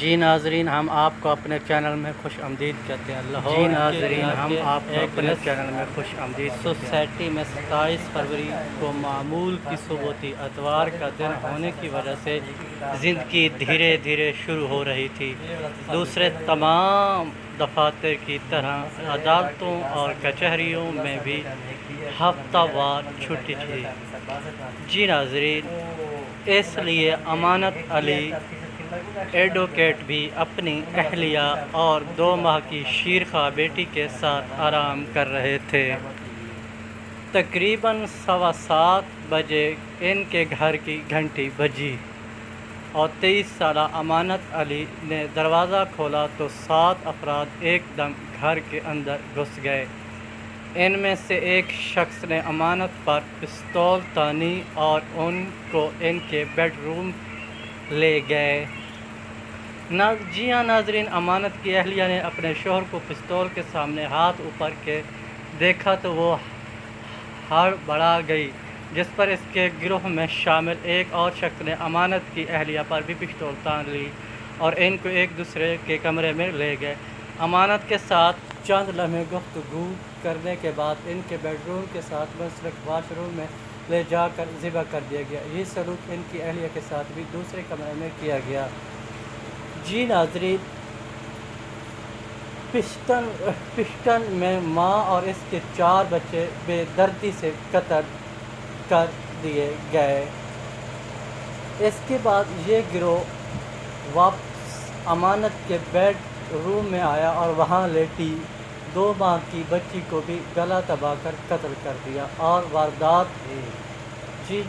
جی ناظرین، ہم آپ کو اپنے چینل میں خوش آمدید کہتے ہیں۔ جی ناظرین، ہم آپ کو اپنے چینل میں خوش آمدید سوسائٹی میں 27 فروری کو معمول کی صبح تھی۔ اتوار کا دن ہونے کی وجہ سے زندگی دھیرے دھیرے شروع ہو رہی تھی۔ دوسرے تمام دفاتر کی طرح عدالتوں اور کچہریوں میں بھی ہفتہ وار چھٹی تھی۔ جی ناظرین، اس لیے امانت علی ایڈوکیٹ بھی اپنی اہلیہ اور 2 ماہ کی شیرخواہ بیٹی کے ساتھ آرام کر رہے تھے۔ تقریباً 7:15 بجے ان کے گھر کی گھنٹی بجی اور 23 سالہ امانت علی نے دروازہ کھولا تو 7 افراد ایک دم گھر کے اندر گھس گئے۔ ان میں سے ایک شخص نے امانت پر پستول تانی اور ان کو ان کے بیڈ روم لے گئے۔ جی ہاں ناظرین، امانت کی اہلیہ نے اپنے شوہر کو پستول کے سامنے ہاتھ اوپر کے دیکھا تو وہ ہڑبڑا گئی، جس پر اس کے گروہ میں شامل ایک اور شخص نے امانت کی اہلیہ پر بھی پستول تان لی اور ان کو ایک دوسرے کے کمرے میں لے گئے۔ امانت کے ساتھ چند لمحے گفتگو کرنے کے بعد ان کے بیڈ روم کے ساتھ منسلک واش روم میں لے جا کر ذبح کر دیا گیا۔ یہ سلوک ان کی اہلیہ کے ساتھ بھی دوسرے کمرے میں کیا گیا۔ جی ناظرین، پشٹن میں ماں اور اس کے 4 بچے بے دردی سے قتل کر دیے گئے۔ اس کے بعد یہ گروہ واپس امانت کے بیڈ روم میں آیا اور وہاں لیٹی 2 ماہ کی بچی کو بھی گلا دبا کر قتل کر دیا اور واردات کی۔